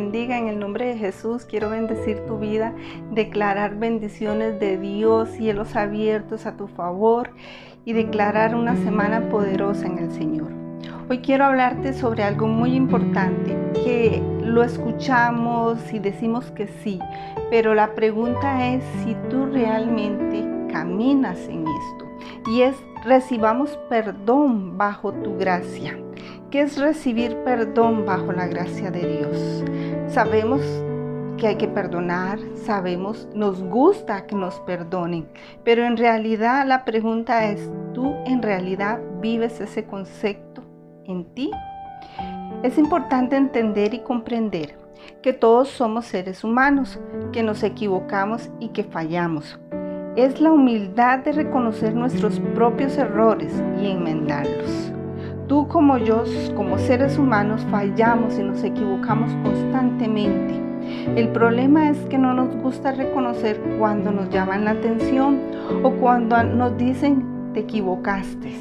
bendiga en el nombre de Jesús. Quiero bendecir tu vida, declarar bendiciones de Dios, cielos abiertos a tu favor y declarar una semana poderosa en el Señor. Hoy quiero hablarte sobre algo muy importante que lo escuchamos y decimos que sí, pero la pregunta es si tú realmente caminas en esto. Y es: recibamos perdón bajo tu gracia. ¿Qué es recibir perdón bajo la gracia de Dios? Sabemos que hay que perdonar, nos gusta que nos perdonen, pero en realidad la pregunta es: ¿tú en realidad vives ese concepto en ti? Es importante entender y comprender que todos somos seres humanos, que nos equivocamos y que fallamos. Es la humildad de reconocer nuestros propios errores y enmendarlos. Tú como yo, como seres humanos, fallamos y nos equivocamos constantemente. El problema es que no nos gusta reconocer cuando nos llaman la atención o cuando nos dicen te equivocaste.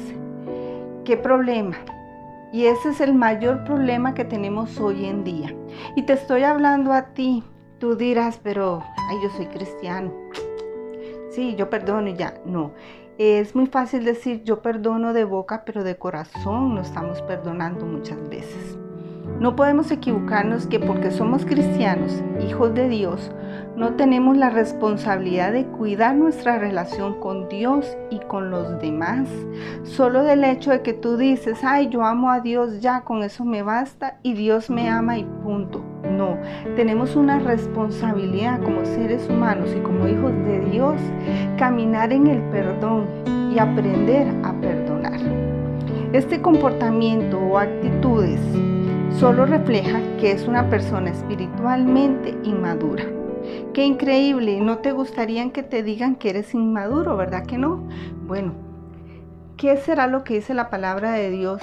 ¿Qué problema? Y ese es el mayor problema que tenemos hoy en día. Y te estoy hablando a ti. Tú dirás, pero yo soy cristiano. Sí, yo perdono y ya. No. Es muy fácil decir yo perdono de boca, pero de corazón no estamos perdonando muchas veces. No podemos equivocarnos que porque somos cristianos, hijos de Dios, no tenemos la responsabilidad de cuidar nuestra relación con Dios y con los demás. Solo del hecho de que tú dices, yo amo a Dios, ya con eso me basta y Dios me ama y punto. No, tenemos una responsabilidad como seres humanos y como hijos de Dios, caminar en el perdón y aprender a perdonar. Este comportamiento o actitudes solo refleja que es una persona espiritualmente inmadura. Qué increíble, ¿no te gustaría que te digan que eres inmaduro, verdad que no? Bueno, ¿qué será lo que dice la palabra de Dios?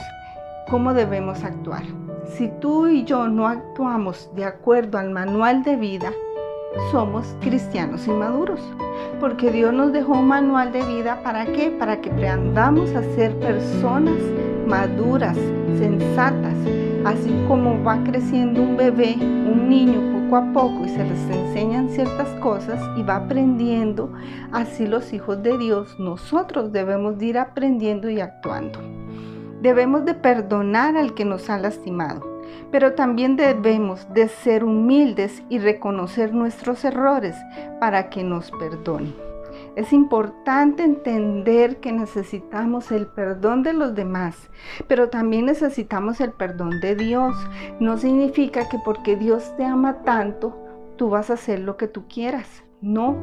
¿Cómo debemos actuar? Si tú y yo no actuamos de acuerdo al manual de vida, somos cristianos inmaduros. Porque Dios nos dejó un manual de vida, ¿para qué? Para que aprendamos a ser personas maduras, sensatas. Así como va creciendo un bebé, un niño poco a poco y se les enseñan ciertas cosas y va aprendiendo, así los hijos de Dios, nosotros debemos de ir aprendiendo y actuando. Debemos de perdonar al que nos ha lastimado, pero también debemos de ser humildes y reconocer nuestros errores para que nos perdonen. Es importante entender que necesitamos el perdón de los demás, pero también necesitamos el perdón de Dios. No significa que porque Dios te ama tanto, tú vas a hacer lo que tú quieras. No,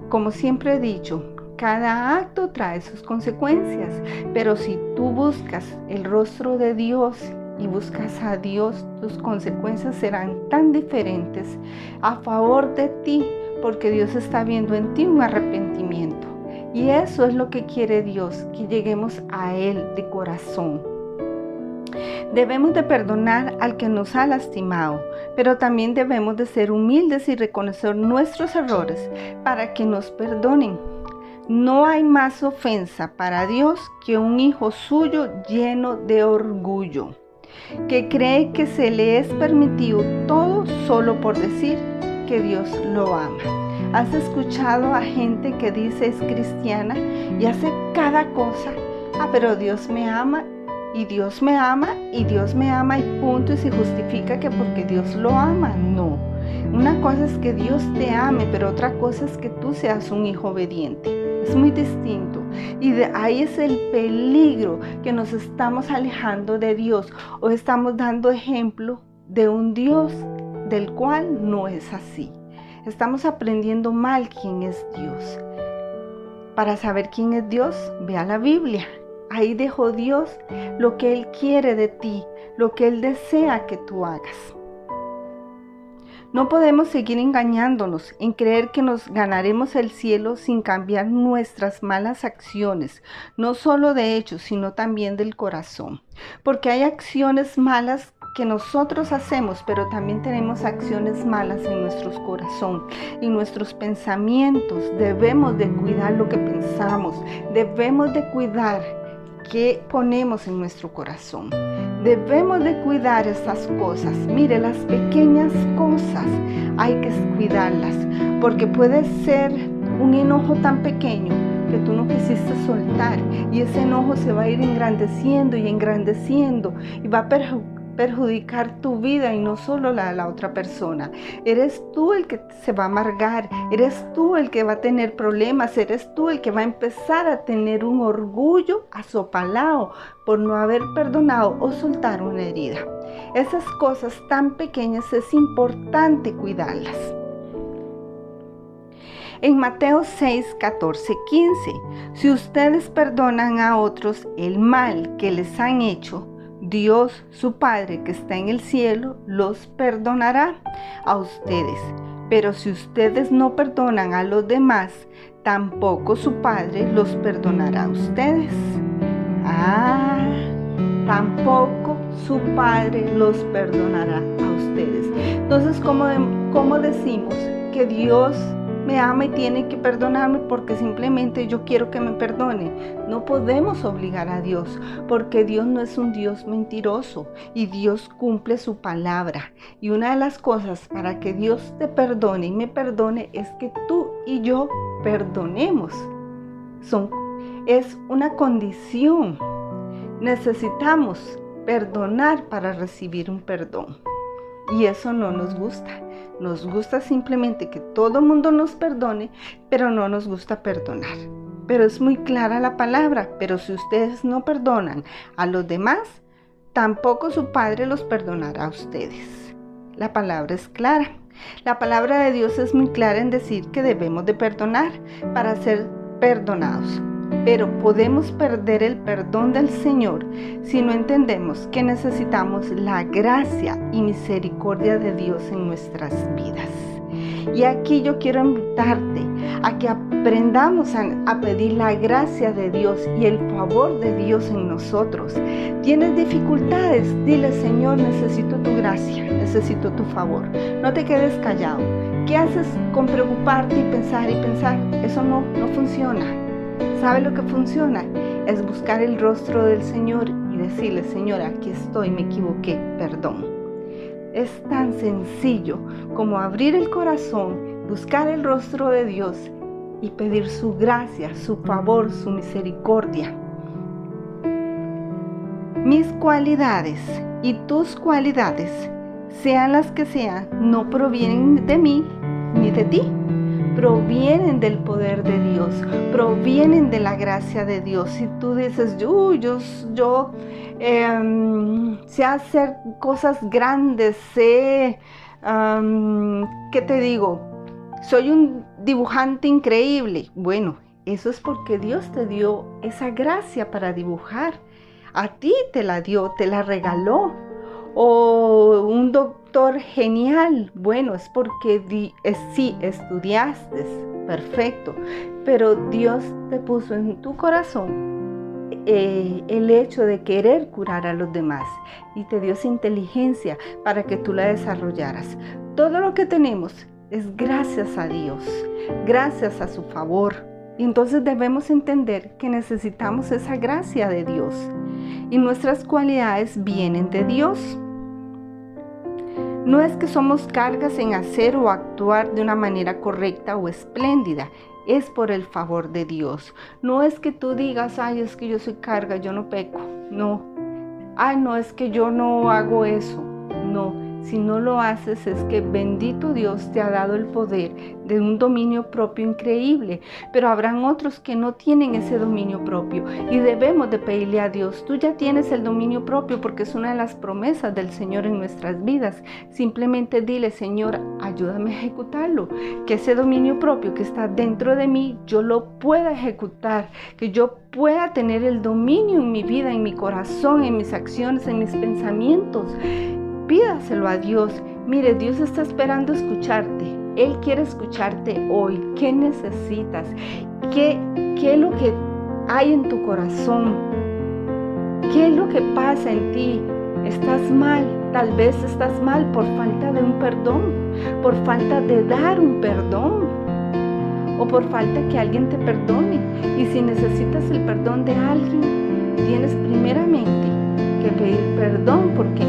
como siempre he dicho, cada acto trae sus consecuencias, pero si tú buscas el rostro de Dios y buscas a Dios, tus consecuencias serán tan diferentes a favor de ti, porque Dios está viendo en ti un arrepentimiento. Y eso es lo que quiere Dios, que lleguemos a Él de corazón. Debemos de perdonar al que nos ha lastimado, pero también debemos de ser humildes y reconocer nuestros errores para que nos perdonen. No hay más ofensa para Dios que un hijo suyo lleno de orgullo, que cree que se le es permitido todo solo por decir que Dios lo ama. ¿Has escuchado a gente que dice es cristiana y hace cada cosa? Pero Dios me ama y Dios me ama y Dios me ama y punto, y se justifica que porque Dios lo ama. No. Una cosa es que Dios te ame, pero otra cosa es que tú seas un hijo obediente. Es muy distinto. Y de ahí es el peligro, que nos estamos alejando de Dios o estamos dando ejemplo de un Dios del cual no es así. Estamos aprendiendo mal quién es Dios. Para saber quién es Dios, ve a la Biblia. Ahí dejó Dios lo que Él quiere de ti, lo que Él desea que tú hagas. No podemos seguir engañándonos en creer que nos ganaremos el cielo sin cambiar nuestras malas acciones, no solo de hechos, sino también del corazón. Porque hay acciones malas que nosotros hacemos, pero también tenemos acciones malas en nuestro corazón, en nuestros pensamientos. Debemos de cuidar lo que pensamos, debemos de cuidar qué ponemos en nuestro corazón. Debemos de cuidar estas cosas. Mire, las pequeñas cosas hay que cuidarlas, porque puede ser un enojo tan pequeño que tú no quisiste soltar, y ese enojo se va a ir engrandeciendo y engrandeciendo y va a perjudicar tu vida y no solo la de la otra persona. Eres tú el que se va a amargar, eres tú el que va a tener problemas, eres tú el que va a empezar a tener un orgullo asopalado por no haber perdonado o soltar una herida. Esas cosas tan pequeñas es importante cuidarlas. En Mateo 6, 14, 15, si ustedes perdonan a otros el mal que les han hecho, Dios, su Padre que está en el cielo, los perdonará a ustedes. Pero si ustedes no perdonan a los demás, tampoco su Padre los perdonará a ustedes. Tampoco su Padre los perdonará a ustedes. Entonces, ¿cómo decimos que Dios me ama y tiene que perdonarme porque simplemente yo quiero que me perdone? No podemos obligar a Dios, porque Dios no es un Dios mentiroso y Dios cumple su palabra. Y una de las cosas para que Dios te perdone y me perdone es que tú y yo perdonemos. Es una condición. Necesitamos perdonar para recibir un perdón. Y eso no nos gusta. Nos gusta simplemente que todo el mundo nos perdone, pero no nos gusta perdonar. Pero es muy clara la palabra. Pero si ustedes no perdonan a los demás, tampoco su Padre los perdonará a ustedes. La palabra es clara. La palabra de Dios es muy clara en decir que debemos de perdonar para ser perdonados. Pero podemos perder el perdón del Señor si no entendemos que necesitamos la gracia y misericordia de Dios en nuestras vidas. Y aquí yo quiero invitarte a que aprendamos a pedir la gracia de Dios y el favor de Dios en nosotros. ¿Tienes dificultades? Dile: Señor, necesito tu gracia, necesito tu favor. No te quedes callado. ¿Qué haces con preocuparte y pensar? Eso no funciona. ¿Sabe lo que funciona? Es buscar el rostro del Señor y decirle: Señor, aquí estoy, me equivoqué, perdón. Es tan sencillo como abrir el corazón, buscar el rostro de Dios y pedir su gracia, su favor, su misericordia. Mis cualidades y tus cualidades, sean las que sean, no provienen de mí ni de ti. Provienen del poder de Dios, provienen de la gracia de Dios. Si tú dices: yo sé hacer cosas grandes, ¿qué te digo? Soy un dibujante increíble. Bueno, eso es porque Dios te dio esa gracia para dibujar. A ti te la dio, te la regaló. O un doctor genial. Bueno, es porque sí, estudiaste, perfecto, pero Dios te puso en tu corazón el hecho de querer curar a los demás y te dio esa inteligencia para que tú la desarrollaras. Todo lo que tenemos es gracias a Dios, gracias a su favor. Y entonces debemos entender que necesitamos esa gracia de Dios y nuestras cualidades vienen de Dios. No es que somos cargas en hacer o actuar de una manera correcta o espléndida, es por el favor de Dios. No es que tú digas: ay, es que yo soy carga, yo no peco. No. Ay, no, es que yo no hago eso. No. Si no lo haces, es que bendito Dios te ha dado el poder de un dominio propio increíble, pero habrán otros que no tienen ese dominio propio y debemos de pedirle a Dios: tú ya tienes el dominio propio, porque es una de las promesas del Señor en nuestras vidas. Simplemente dile: Señor, ayúdame a ejecutarlo, que ese dominio propio que está dentro de mí, yo lo pueda ejecutar, que yo pueda tener el dominio en mi vida, en mi corazón, en mis acciones, en mis pensamientos. Pídaselo a Dios. Mire, Dios está esperando escucharte. Él quiere escucharte hoy. ¿Qué necesitas? ¿Qué es lo que hay en tu corazón? ¿Qué es lo que pasa en ti? ¿Estás mal? Tal vez estás mal por falta de un perdón, por falta de dar un perdón, o por falta que alguien te perdone. Y si necesitas el perdón de alguien, tienes primeramente que pedir perdón, porque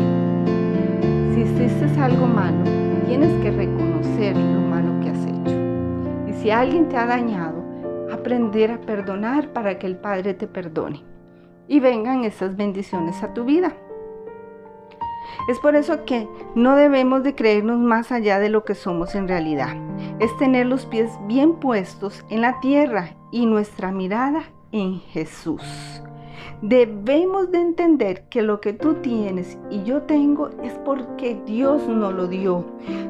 si hiciste algo malo, tienes que reconocer lo malo que has hecho. Y si alguien te ha dañado, aprender a perdonar para que el Padre te perdone y vengan esas bendiciones a tu vida. Es por eso que no debemos de creernos más allá de lo que somos en realidad. Es tener los pies bien puestos en la tierra y nuestra mirada en Jesús. Debemos de entender que lo que tú tienes y yo tengo es porque Dios nos lo dio.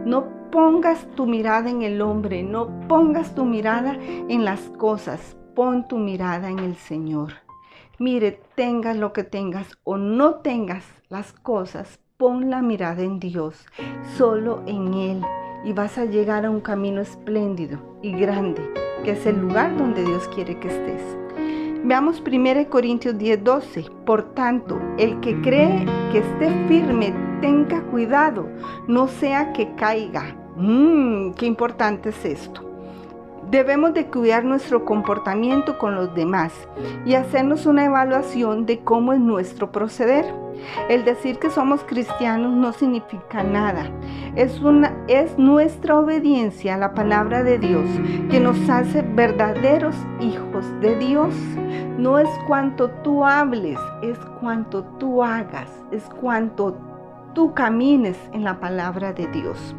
No pongas tu mirada en el hombre, no pongas tu mirada en las cosas, pon tu mirada en el Señor. Mire, tengas lo que tengas o no tengas las cosas, pon la mirada en Dios, solo en Él, y vas a llegar a un camino espléndido y grande, que es el lugar donde Dios quiere que estés. Veamos 1 Corintios 10:12. Por tanto, el que cree que esté firme, tenga cuidado, no sea que caiga. Qué importante es esto. Debemos de cuidar nuestro comportamiento con los demás y hacernos una evaluación de cómo es nuestro proceder. El decir que somos cristianos no significa nada. Es nuestra obediencia a la palabra de Dios que nos hace verdaderos hijos de Dios. No es cuanto tú hables, es cuanto tú hagas, es cuanto tú camines en la palabra de Dios.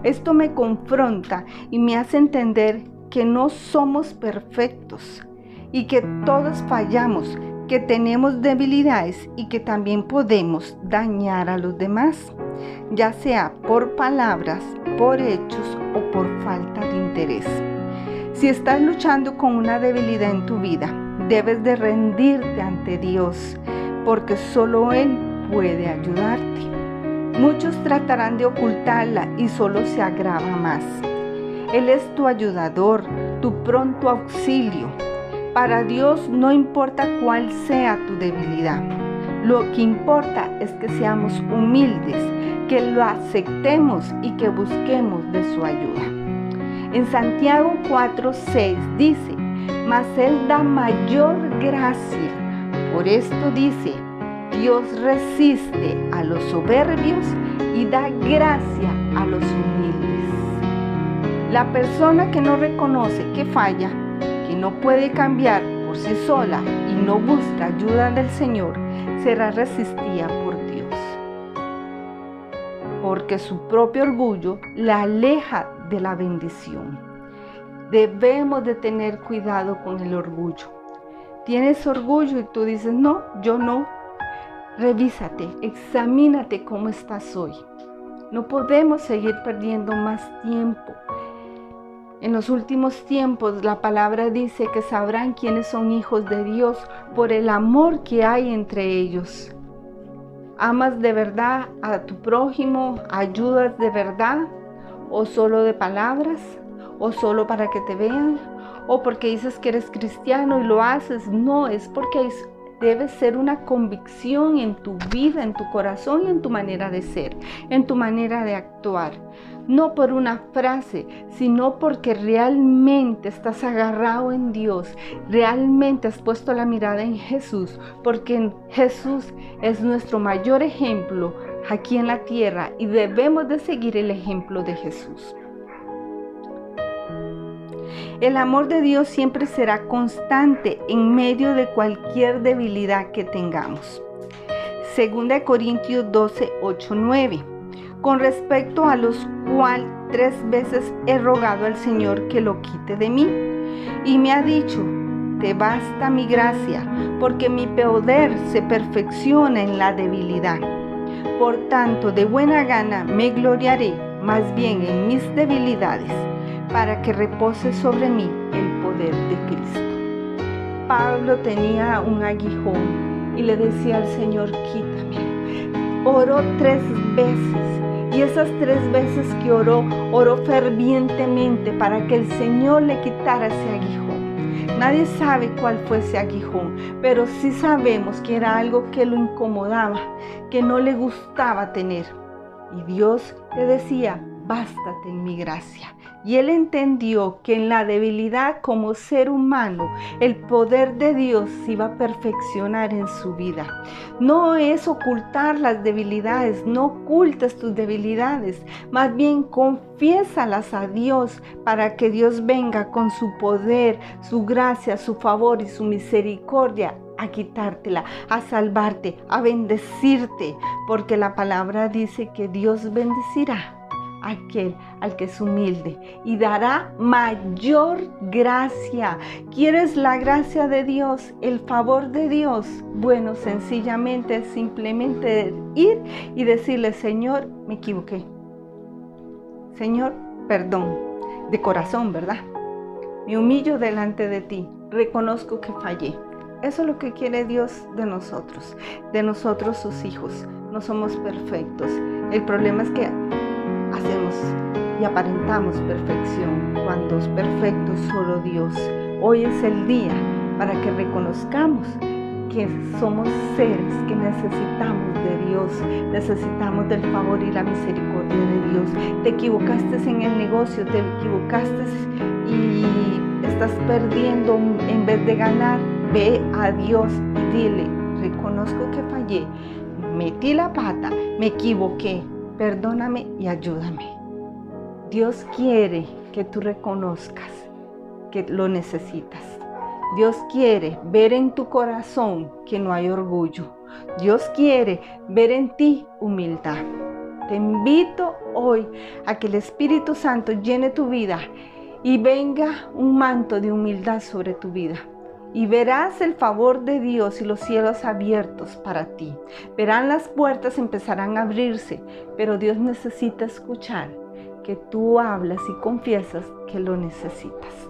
Esto me confronta y me hace entender que no somos perfectos y que todos fallamos, que tenemos debilidades y que también podemos dañar a los demás, ya sea por palabras, por hechos o por falta de interés. Si estás luchando con una debilidad en tu vida, debes de rendirte ante Dios, porque solo Él puede ayudarte. Muchos tratarán de ocultarla y solo se agrava más. Él es tu ayudador, tu pronto auxilio. Para Dios no importa cuál sea tu debilidad. Lo que importa es que seamos humildes, que lo aceptemos y que busquemos de su ayuda. En Santiago 4:6 dice, mas Él da mayor gracia. Por esto dice, Dios resiste a los soberbios y da gracia a los humildes. La persona que no reconoce que falla, que no puede cambiar por sí sola y no busca ayuda del Señor, será resistida por Dios. Porque su propio orgullo la aleja de la bendición. Debemos de tener cuidado con el orgullo. ¿Tienes orgullo y tú dices, no, yo no? Revísate, examínate cómo estás hoy. No podemos seguir perdiendo más tiempo. En los últimos tiempos la palabra dice que sabrán quiénes son hijos de Dios por el amor que hay entre ellos. ¿Amas de verdad a tu prójimo? ¿Ayudas de verdad? ¿O solo de palabras? ¿O solo para que te vean? ¿O porque dices que eres cristiano y lo haces? No, es porque debe ser una convicción en tu vida, en tu corazón y en tu manera de ser, en tu manera de actuar. No por una frase, sino porque realmente estás agarrado en Dios, realmente has puesto la mirada en Jesús, porque Jesús es nuestro mayor ejemplo aquí en la tierra y debemos de seguir el ejemplo de Jesús. El amor de Dios siempre será constante en medio de cualquier debilidad que tengamos. 2 Corintios 12:8-9. Con respecto a los cuales 3 veces he rogado al Señor que lo quite de mí. Y me ha dicho, te basta mi gracia, porque mi poder se perfecciona en la debilidad. Por tanto, de buena gana me gloriaré más bien en mis debilidades, para que repose sobre mí el poder de Cristo. Pablo tenía un aguijón y le decía al Señor, quítamelo. Oró 3 veces. Y esas 3 veces que oró fervientemente para que el Señor le quitara ese aguijón. Nadie sabe cuál fue ese aguijón, pero sí sabemos que era algo que lo incomodaba, que no le gustaba tener. Y Dios le decía, bástate en mi gracia. Y él entendió que en la debilidad como ser humano, el poder de Dios se iba a perfeccionar en su vida. No es ocultar las debilidades, no ocultes tus debilidades, más bien confiésalas a Dios para que Dios venga con su poder, su gracia, su favor y su misericordia a quitártela, a salvarte, a bendecirte, porque la palabra dice que Dios bendecirá a aquel al que es humilde y dará mayor gracia. ¿Quieres la gracia de Dios, el favor de Dios? Bueno, sencillamente es simplemente ir y decirle: Señor, me equivoqué. Señor, perdón, de corazón, ¿verdad? Me humillo delante de ti, reconozco que fallé. Eso es lo que quiere Dios de nosotros sus hijos. No somos perfectos. El problema es que hacemos y aparentamos perfección cuando es perfecto solo Dios. Hoy es el día para que reconozcamos que somos seres que necesitamos de Dios, necesitamos del favor y la misericordia de Dios. Te equivocaste en el negocio, te equivocaste y estás perdiendo en vez de ganar. Ve a Dios y dile: reconozco que fallé, metí la pata, me equivoqué, perdóname y ayúdame. Dios quiere que tú reconozcas que lo necesitas. Dios quiere ver en tu corazón que no hay orgullo. Dios quiere ver en ti humildad. Te invito hoy a que el Espíritu Santo llene tu vida y venga un manto de humildad sobre tu vida. Y verás el favor de Dios y los cielos abiertos para ti. Verán las puertas, empezarán a abrirse, pero Dios necesita escuchar que tú hablas y confiesas que lo necesitas.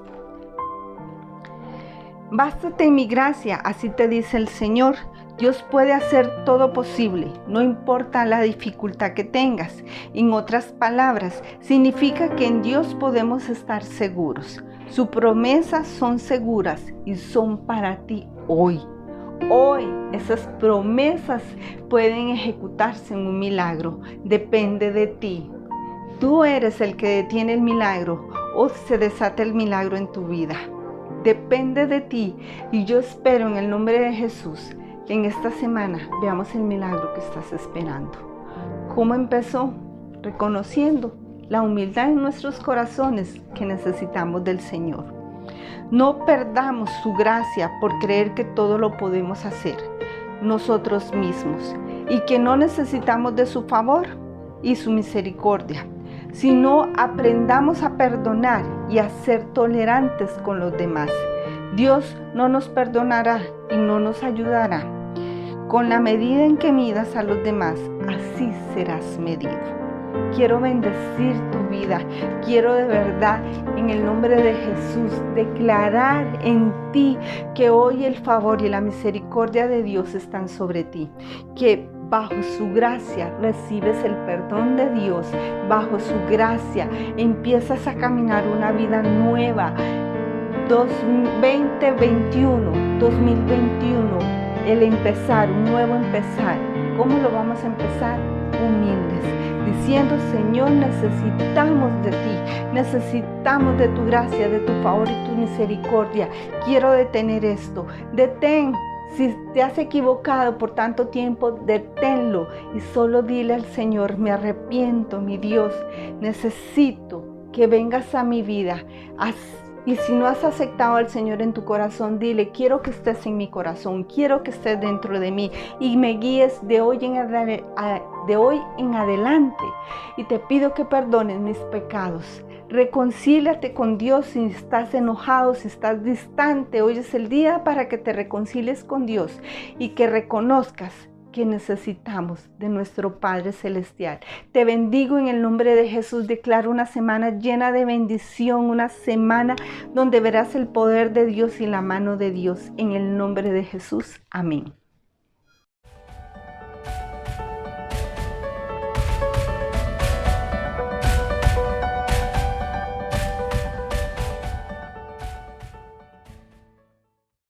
Bástate en mi gracia, así te dice el Señor. Dios puede hacer todo posible, no importa la dificultad que tengas. En otras palabras, significa que en Dios podemos estar seguros. Sus promesas son seguras y son para ti hoy. Hoy esas promesas pueden ejecutarse en un milagro. Depende de ti. Tú eres el que detiene el milagro o se desata el milagro en tu vida. Depende de ti y yo espero en el nombre de Jesús que en esta semana veamos el milagro que estás esperando. ¿Cómo empezó? Reconociendo la humildad en nuestros corazones que necesitamos del Señor. No perdamos su gracia por creer que todo lo podemos hacer nosotros mismos y que no necesitamos de su favor y su misericordia, sino aprendamos a perdonar y a ser tolerantes con los demás. Dios no nos perdonará y no nos ayudará. Con la medida en que midas a los demás, así serás medido. Quiero bendecir tu vida. Quiero de verdad, en el nombre de Jesús, declarar en ti que hoy el favor y la misericordia de Dios están sobre ti. Que bajo su gracia recibes el perdón de Dios. Bajo su gracia empiezas a caminar una vida nueva. 2021, el empezar, un nuevo empezar. ¿Cómo lo vamos a empezar? Humildes, diciendo: Señor, necesitamos de ti, necesitamos de tu gracia, de tu favor y tu misericordia. Quiero detener esto. Detén. Si te has equivocado por tanto tiempo, deténlo y solo dile al Señor: me arrepiento, mi Dios, necesito que vengas a mi vida. Y si no has aceptado al Señor en tu corazón, dile: quiero que estés en mi corazón, quiero que estés dentro de mí y me guíes de hoy en adelante. Y te pido que perdones mis pecados. Reconcíliate con Dios si estás enojado, si estás distante. Hoy es el día para que te reconcilies con Dios y que reconozcas que necesitamos de nuestro Padre Celestial. Te bendigo en el nombre de Jesús. Declaro una semana llena de bendición, una semana donde verás el poder de Dios y la mano de Dios. En el nombre de Jesús. Amén.